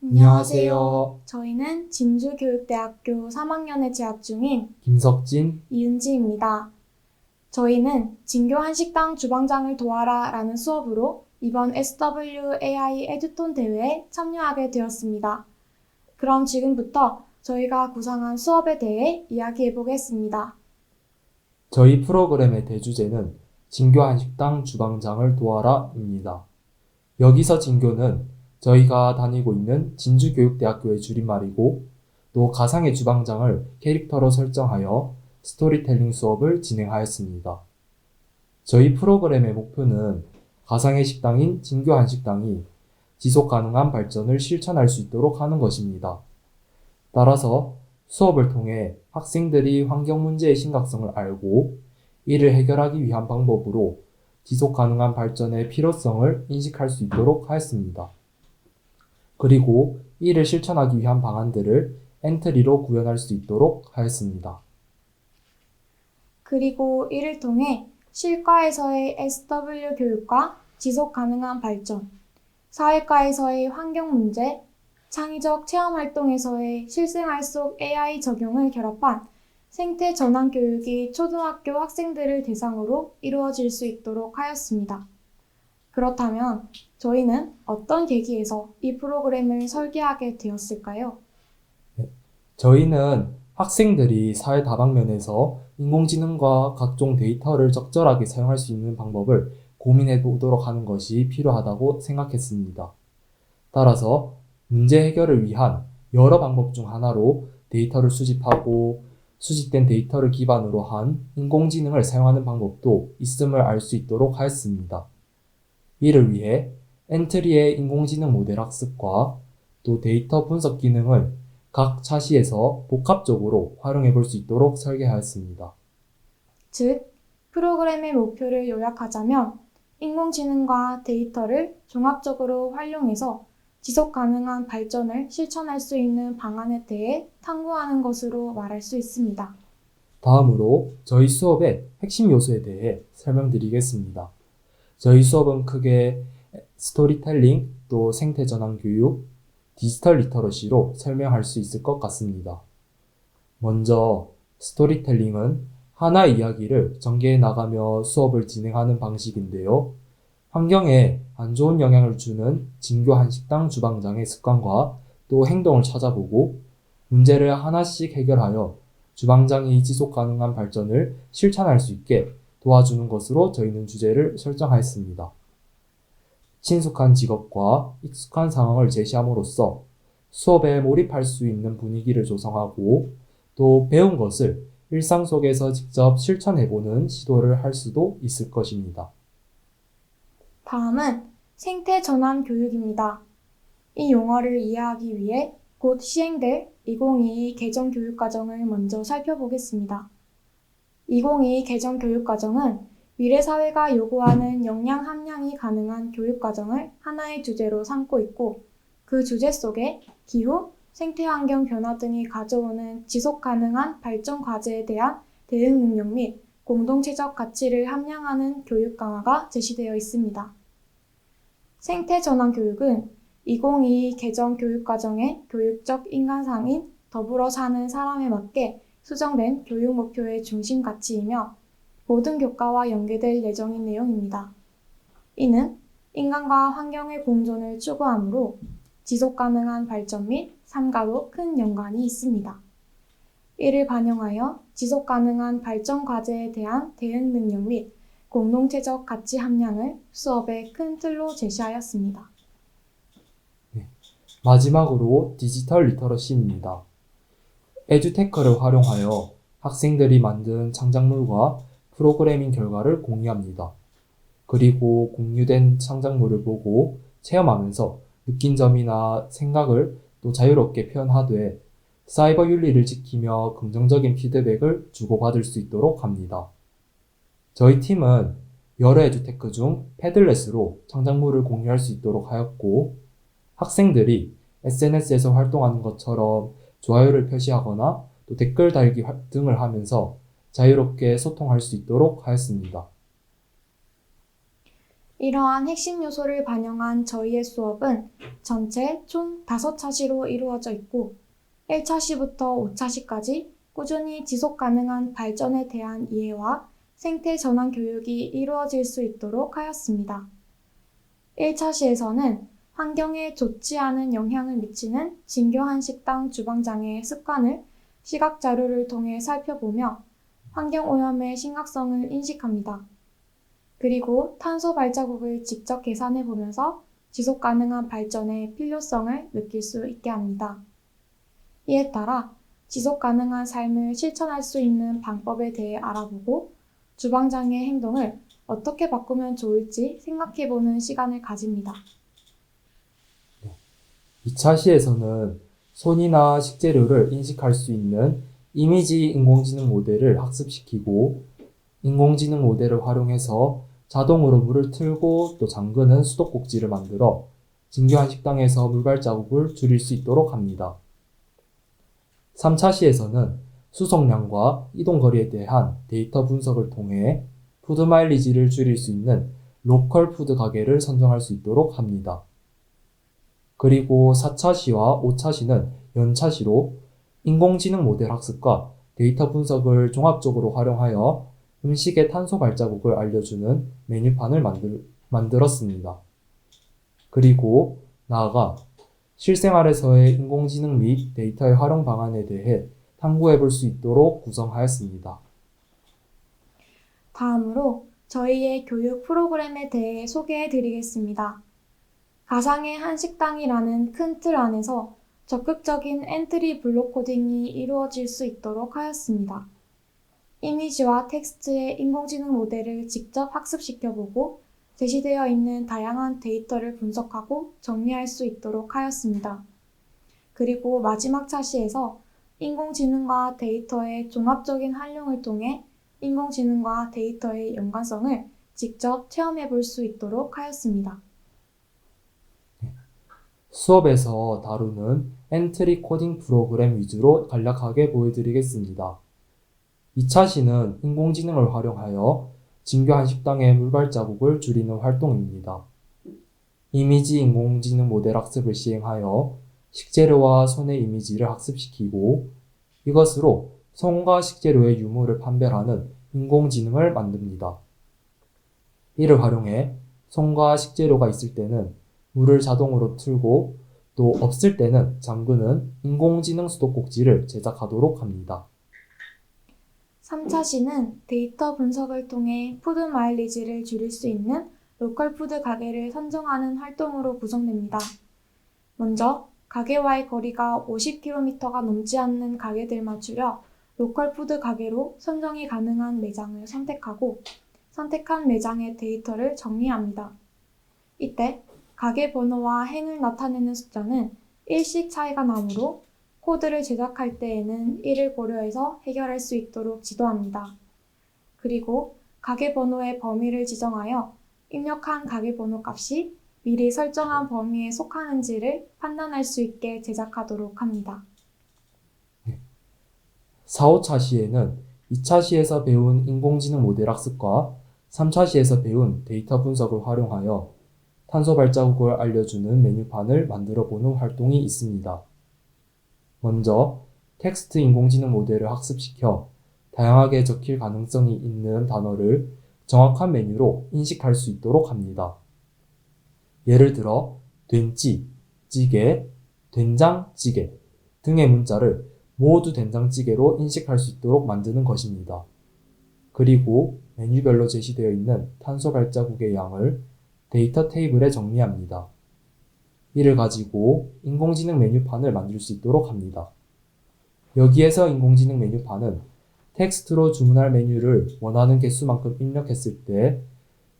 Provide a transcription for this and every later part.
안녕하세요. 저희는 진주교육대학교 3학년에 재학 중인 김석진, 이은지입니다. 저희는 진교 한식당 주방장을 도와라 라는 수업으로 이번 SWAI 에듀톤 대회에 참여하게 되었습니다. 그럼 지금부터 저희가 구상한 수업에 대해 이야기해 보겠습니다. 저희 프로그램의 대주제는 진교 한식당 주방장을 도와라입니다. 여기서 진교는 저희가 다니고 있는 진주교육대학교의 줄임말이고 또 가상의 주방장을 캐릭터로 설정하여 스토리텔링 수업을 진행하였습니다. 저희 프로그램의 목표는 가상의 식당인 진교 한식당이 지속 가능한 발전을 실천할 수 있도록 하는 것입니다. 따라서 수업을 통해 학생들이 환경 문제의 심각성을 알고 이를 해결하기 위한 방법으로 지속 가능한 발전의 필요성을 인식할 수 있도록 하였습니다. 그리고 이를 실천하기 위한 방안들을 엔트리로 구현할 수 있도록 하였습니다. 그리고 이를 통해 실과에서의 SW 교육과 지속 가능한 발전, 사회과에서의 환경 문제, 창의적 체험 활동에서의 실생활 속 AI 적용을 결합한 생태 전환 교육이 초등학교 학생들을 대상으로 이루어질 수 있도록 하였습니다. 그렇다면 저희는 어떤 계기에서 이 프로그램을 설계하게 되었을까요? 저희는 학생들이 사회 다방면에서 인공지능과 각종 데이터를 적절하게 사용할 수 있는 방법을 고민해 보도록 하는 것이 필요하다고 생각했습니다. 따라서 문제 해결을 위한 여러 방법 중 하나로 데이터를 수집하고 수집된 데이터를 기반으로 한 인공지능을 사용하는 방법도 있음을 알 수 있도록 하였습니다. 이를 위해 엔트리의 인공지능 모델 학습과 또 데이터 분석 기능을 각 차시에서 복합적으로 활용해 볼 수 있도록 설계하였습니다. 즉, 프로그램의 목표를 요약하자면 인공지능과 데이터를 종합적으로 활용해서 지속 가능한 발전을 실천할 수 있는 방안에 대해 탐구하는 것으로 말할 수 있습니다. 다음으로 저희 수업의 핵심 요소에 대해 설명드리겠습니다. 저희 수업은 크게 스토리텔링, 또 생태 전환 교육, 디지털 리터러시로 설명할 수 있을 것 같습니다. 먼저 스토리텔링은 하나의 이야기를 전개해 나가며 수업을 진행하는 방식인데요. 환경에 안 좋은 영향을 주는 진교 한식당 주방장의 습관과 또 행동을 찾아보고 문제를 하나씩 해결하여 주방장이 지속 가능한 발전을 실천할 수 있게 도와주는 것으로 저희는 주제를 설정하였습니다. 친숙한 직업과 익숙한 상황을 제시함으로써 수업에 몰입할 수 있는 분위기를 조성하고 또 배운 것을 일상 속에서 직접 실천해보는 시도를 할 수도 있을 것입니다. 다음은 생태 전환 교육입니다. 이 용어를 이해하기 위해 곧 시행될 2022 개정 교육과정을 먼저 살펴보겠습니다. 2022 개정 교육과정은 미래 사회가 요구하는 역량 함량이 가능한 교육과정을 하나의 주제로 삼고 있고 그 주제 속에 기후, 생태환경 변화 등이 가져오는 지속 가능한 발전 과제에 대한 대응 능력 및 공동체적 가치를 함량하는 교육 강화가 제시되어 있습니다. 생태 전환 교육은 2022 개정 교육과정의 교육적 인간상인 더불어 사는 사람에 맞게 수정된 교육 목표의 중심 가치이며 모든 교과와 연계될 예정인 내용입니다. 이는 인간과 환경의 공존을 추구하므로 지속 가능한 발전 및 삶과도 큰 연관이 있습니다. 이를 반영하여 지속 가능한 발전 과제에 대한 대응 능력 및 공동체적 가치 함량을 수업의 큰 틀로 제시하였습니다. 마지막으로 디지털 리터러시입니다. 에듀테크를 활용하여 학생들이 만든 창작물과 프로그래밍 결과를 공유합니다. 그리고 공유된 창작물을 보고 체험하면서 느낀 점이나 생각을 또 자유롭게 표현하되 사이버 윤리를 지키며 긍정적인 피드백을 주고받을 수 있도록 합니다. 저희 팀은 여러 에듀테크 중 패들렛으로 창작물을 공유할 수 있도록 하였고 학생들이 SNS에서 활동하는 것처럼 좋아요를 표시하거나 또 댓글 달기 등을 하면서 자유롭게 소통할 수 있도록 하였습니다. 이러한 핵심 요소를 반영한 저희의 수업은 전체 총 5차시로 이루어져 있고 1차시부터 5차시까지 꾸준히 지속 가능한 발전에 대한 이해와 생태 전환 교육이 이루어질 수 있도록 하였습니다. 1차시에서는 환경에 좋지 않은 영향을 미치는 진교한 식당 주방장의 습관을 시각 자료를 통해 살펴보며 환경오염의 심각성을 인식합니다. 그리고 탄소 발자국을 직접 계산해 보면서 지속 가능한 발전의 필요성을 느낄 수 있게 합니다. 이에 따라 지속 가능한 삶을 실천할 수 있는 방법에 대해 알아보고 주방장의 행동을 어떻게 바꾸면 좋을지 생각해 보는 시간을 가집니다. 2차 시에서는 손이나 식재료를 인식할 수 있는 이미지 인공지능 모델을 학습시키고 인공지능 모델을 활용해서 자동으로 물을 틀고 또 잠그는 수도꼭지를 만들어 진교한 식당에서 물발자국을 줄일 수 있도록 합니다. 3차 시에서는 수송량과 이동거리에 대한 데이터 분석을 통해 푸드 마일리지를 줄일 수 있는 로컬 푸드 가게를 선정할 수 있도록 합니다. 그리고 4차 시와 5차 시는 연차 시로 인공지능 모델 학습과 데이터 분석을 종합적으로 활용하여 음식의 탄소 발자국을 알려주는 메뉴판을 만들었습니다. 그리고 나아가 실생활에서의 인공지능 및 데이터의 활용 방안에 대해 탐구해 볼 수 있도록 구성하였습니다. 다음으로 저희의 교육 프로그램에 대해 소개해 드리겠습니다. 가상의 한식당이라는 큰 틀 안에서 적극적인 엔트리 블록 코딩이 이루어질 수 있도록 하였습니다. 이미지와 텍스트의 인공지능 모델을 직접 학습시켜보고 제시되어 있는 다양한 데이터를 분석하고 정리할 수 있도록 하였습니다. 그리고 마지막 차시에서 인공지능과 데이터의 종합적인 활용을 통해 인공지능과 데이터의 연관성을 직접 체험해 볼 수 있도록 하였습니다. 수업에서 다루는 엔트리 코딩 프로그램 위주로 간략하게 보여드리겠습니다. 2차 시는 인공지능을 활용하여 진교한 식당의 물발자국을 줄이는 활동입니다. 이미지 인공지능 모델 학습을 시행하여 식재료와 손의 이미지를 학습시키고 이것으로 손과 식재료의 유무를 판별하는 인공지능을 만듭니다. 이를 활용해 손과 식재료가 있을 때는 물을 자동으로 틀고 또 없을 때는 잠그는 인공지능 수도꼭지를 제작하도록 합니다. 3차 시는 데이터 분석을 통해 푸드 마일리지를 줄일 수 있는 로컬 푸드 가게를 선정하는 활동으로 구성됩니다. 먼저 가게와의 거리가 50km가 넘지 않는 가게들만 추려 로컬 푸드 가게로 선정이 가능한 매장을 선택하고 선택한 매장의 데이터를 정리합니다. 이때 가게 번호와 행을 나타내는 숫자는 일씩 차이가 나므로 코드를 제작할 때에는 이를 고려해서 해결할 수 있도록 지도합니다. 그리고 가게 번호의 범위를 지정하여 입력한 가게 번호 값이 미리 설정한 범위에 속하는지를 판단할 수 있게 제작하도록 합니다. 4, 5차 시에는 2차 시에서 배운 인공지능 모델 학습과 3차 시에서 배운 데이터 분석을 활용하여 탄소 발자국을 알려주는 메뉴판을 만들어 보는 활동이 있습니다. 먼저 텍스트 인공지능 모델을 학습시켜 다양하게 적힐 가능성이 있는 단어를 정확한 메뉴로 인식할 수 있도록 합니다. 예를 들어 된찌, 찌개, 된장찌개 등의 문자를 모두 된장찌개로 인식할 수 있도록 만드는 것입니다. 그리고 메뉴별로 제시되어 있는 탄소 발자국의 양을 데이터 테이블에 정리합니다. 이를 가지고 인공지능 메뉴판을 만들 수 있도록 합니다. 여기에서 인공지능 메뉴판은 텍스트로 주문할 메뉴를 원하는 개수만큼 입력했을 때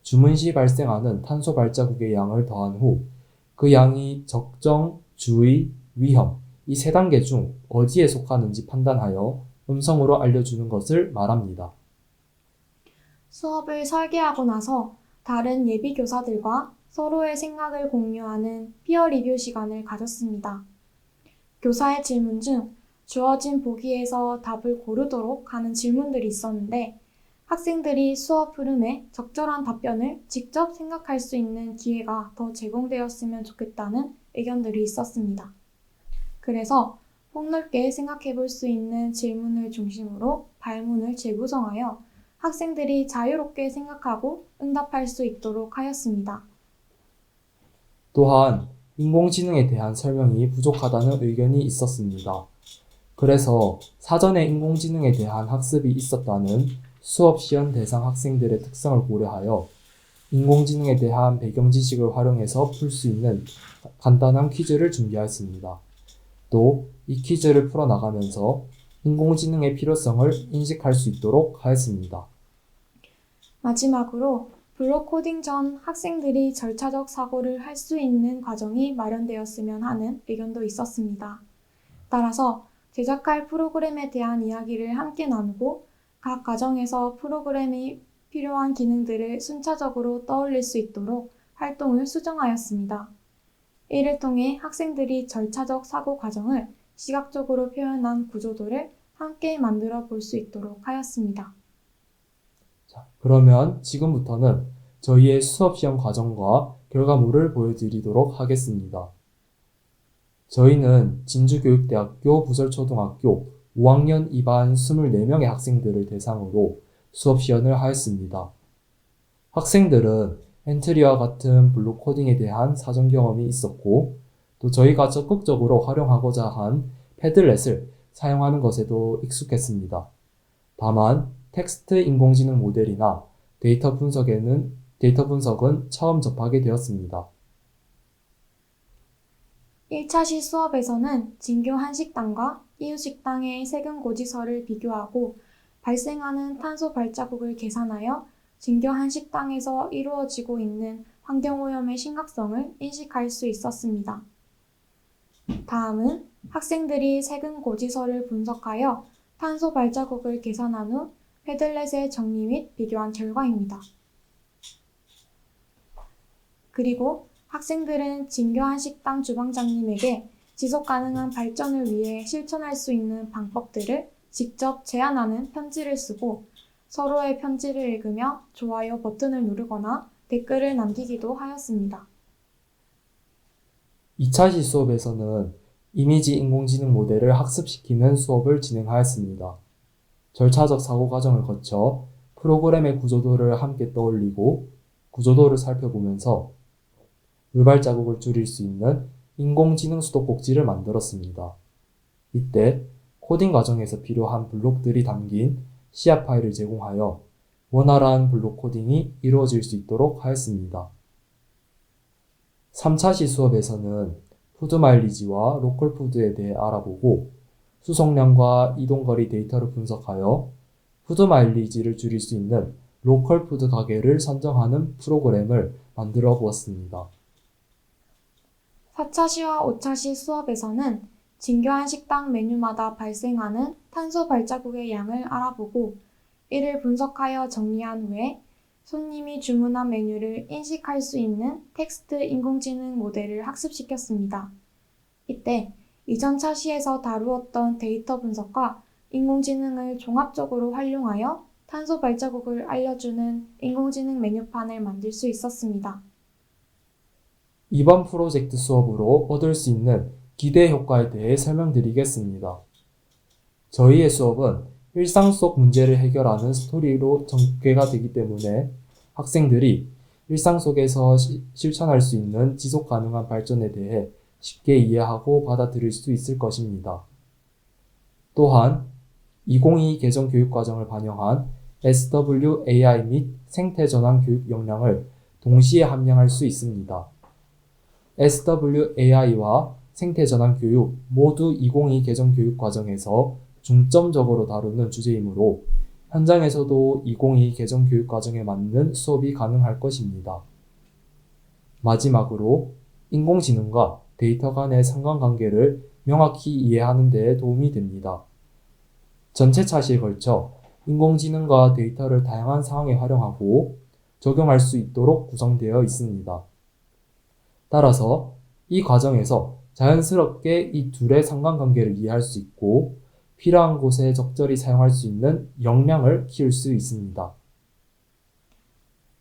주문 시 발생하는 탄소 발자국의 양을 더한 후 그 양이 적정, 주의, 위험 이 세 단계 중 어디에 속하는지 판단하여 음성으로 알려주는 것을 말합니다. 수업을 설계하고 나서 다른 예비 교사들과 서로의 생각을 공유하는 피어 리뷰 시간을 가졌습니다. 교사의 질문 중 주어진 보기에서 답을 고르도록 하는 질문들이 있었는데 학생들이 수업 흐름에 적절한 답변을 직접 생각할 수 있는 기회가 더 제공되었으면 좋겠다는 의견들이 있었습니다. 그래서 폭넓게 생각해 볼 수 있는 질문을 중심으로 발문을 재구성하여 학생들이 자유롭게 생각하고 응답할 수 있도록 하였습니다. 또한 인공지능에 대한 설명이 부족하다는 의견이 있었습니다. 그래서 사전에 인공지능에 대한 학습이 있었다는 수업 시연 대상 학생들의 특성을 고려하여 인공지능에 대한 배경 지식을 활용해서 풀 수 있는 간단한 퀴즈를 준비하였습니다. 또 이 퀴즈를 풀어나가면서 인공지능의 필요성을 인식할 수 있도록 하였습니다. 마지막으로 블록 코딩 전 학생들이 절차적 사고를 할 수 있는 과정이 마련되었으면 하는 의견도 있었습니다. 따라서 제작할 프로그램에 대한 이야기를 함께 나누고 각 과정에서 프로그램이 필요한 기능들을 순차적으로 떠올릴 수 있도록 활동을 수정하였습니다. 이를 통해 학생들이 절차적 사고 과정을 시각적으로 표현한 구조도를 함께 만들어 볼 수 있도록 하였습니다. 자, 그러면 지금부터는 저희의 수업 시험 과정과 결과물을 보여드리도록 하겠습니다. 저희는 진주교육대학교 부설초등학교 5학년 2반 24명의 학생들을 대상으로 수업 시연을 하였습니다. 학생들은 엔트리와 같은 블록 코딩에 대한 사전 경험이 있었고, 또 저희가 적극적으로 활용하고자 한 패들렛을 사용하는 것에도 익숙했습니다. 다만 텍스트 인공지능 모델이나 데이터 분석은 처음 접하게 되었습니다. 1차 시 수업에서는 진교 한식당과 이웃식당의 세금 고지서를 비교하고 발생하는 탄소 발자국을 계산하여 진교 한식당에서 이루어지고 있는 환경오염의 심각성을 인식할 수 있었습니다. 다음은 학생들이 세금 고지서를 분석하여 탄소 발자국을 계산한 후 패들렛에 정리 및 비교한 결과입니다. 그리고 학생들은 진교 한식당 주방장님에게 지속 가능한 발전을 위해 실천할 수 있는 방법들을 직접 제안하는 편지를 쓰고 서로의 편지를 읽으며 좋아요 버튼을 누르거나 댓글을 남기기도 하였습니다. 2차 시 수업에서는 이미지 인공지능 모델을 학습시키는 수업을 진행하였습니다. 절차적 사고 과정을 거쳐 프로그램의 구조도를 함께 떠올리고 구조도를 살펴보면서 물발자국을 줄일 수 있는 인공지능 수도꼭지를 만들었습니다. 이때 코딩 과정에서 필요한 블록들이 담긴 씨앗 파일을 제공하여 원활한 블록 코딩이 이루어질 수 있도록 하였습니다. 3차 시 수업에서는 푸드 마일리지와 로컬 푸드에 대해 알아보고 수송량과 이동거리 데이터를 분석하여 푸드 마일리지를 줄일 수 있는 로컬 푸드 가게를 선정하는 프로그램을 만들어 보았습니다. 4차 시와 5차 시 수업에서는 진교 한식당 메뉴마다 발생하는 탄소 발자국의 양을 알아보고 이를 분석하여 정리한 후에 손님이 주문한 메뉴를 인식할 수 있는 텍스트 인공지능 모델을 학습시켰습니다. 이때 이전 차시에서 다루었던 데이터 분석과 인공지능을 종합적으로 활용하여 탄소 발자국을 알려주는 인공지능 메뉴판을 만들 수 있었습니다. 이번 프로젝트 수업으로 얻을 수 있는 기대 효과에 대해 설명드리겠습니다. 저희의 수업은 일상 속 문제를 해결하는 스토리로 전개가 되기 때문에 학생들이 일상 속에서 실천할 수 있는 지속 가능한 발전에 대해 쉽게 이해하고 받아들일 수 있을 것입니다. 또한 2022 개정 교육과정을 반영한 SWAI 및 생태 전환 교육 역량을 동시에 함양할 수 있습니다. SWAI와 생태 전환 교육 모두 2022 개정 교육과정에서 중점적으로 다루는 주제이므로 현장에서도 2022 개정 교육과정에 맞는 수업이 가능할 것입니다. 마지막으로 인공지능과 데이터 간의 상관관계를 명확히 이해하는 데 도움이 됩니다. 전체 차시에 걸쳐 인공지능과 데이터를 다양한 상황에 활용하고 적용할 수 있도록 구성되어 있습니다. 따라서 이 과정에서 자연스럽게 이 둘의 상관관계를 이해할 수 있고 필요한 곳에 적절히 사용할 수 있는 역량을 키울 수 있습니다.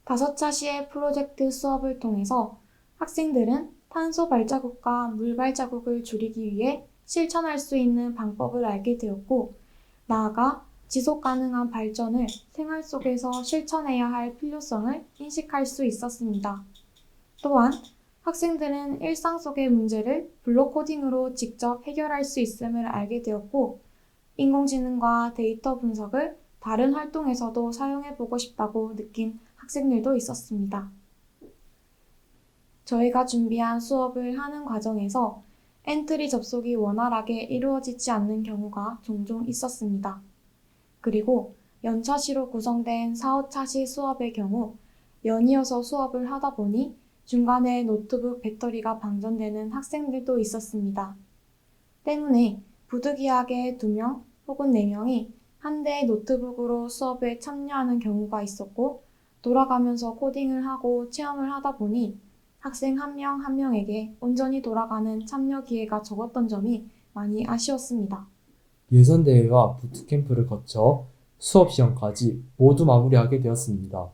5차 시의 프로젝트 수업을 통해서 학생들은 탄소 발자국과 물 발자국을 줄이기 위해 실천할 수 있는 방법을 알게 되었고, 나아가 지속 가능한 발전을 생활 속에서 실천해야 할 필요성을 인식할 수 있었습니다. 또한 학생들은 일상 속의 문제를 블록 코딩으로 직접 해결할 수 있음을 알게 되었고, 인공지능과 데이터 분석을 다른 활동에서도 사용해보고 싶다고 느낀 학생들도 있었습니다. 저희가 준비한 수업을 하는 과정에서 엔트리 접속이 원활하게 이루어지지 않는 경우가 종종 있었습니다. 그리고 연차시로 구성된 4, 5차시 수업의 경우 연이어서 수업을 하다 보니 중간에 노트북 배터리가 방전되는 학생들도 있었습니다. 때문에 부득이하게 2명 혹은 4명이 한 대의 노트북으로 수업에 참여하는 경우가 있었고, 돌아가면서 코딩을 하고 체험을 하다 보니 학생 한 명 한 명에게 온전히 돌아가는 참여 기회가 적었던 점이 많이 아쉬웠습니다. 예선대회와 부트캠프를 거쳐 수업 시험까지 모두 마무리하게 되었습니다.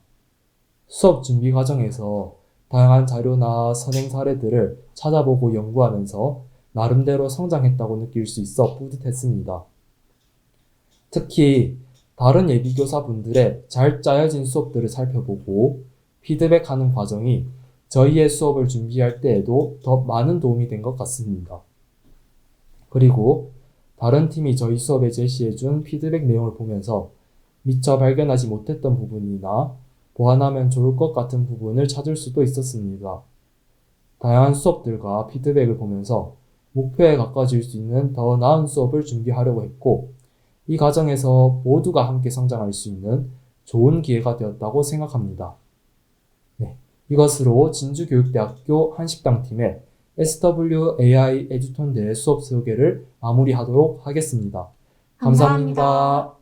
수업 준비 과정에서 다양한 자료나 선행 사례들을 찾아보고 연구하면서 나름대로 성장했다고 느낄 수 있어 뿌듯했습니다. 특히 다른 예비교사분들의 잘 짜여진 수업들을 살펴보고 피드백하는 과정이 저희의 수업을 준비할 때에도 더 많은 도움이 된 것 같습니다. 그리고 다른 팀이 저희 수업에 제시해준 피드백 내용을 보면서 미처 발견하지 못했던 부분이나 보완하면 좋을 것 같은 부분을 찾을 수도 있었습니다. 다양한 수업들과 피드백을 보면서 목표에 가까워질 수 있는 더 나은 수업을 준비하려고 했고, 이 과정에서 모두가 함께 성장할 수 있는 좋은 기회가 되었다고 생각합니다. 네, 이것으로 진주교육대학교 한식당팀의 SWAI 에듀톤 대회 수업 소개를 마무리하도록 하겠습니다. 감사합니다.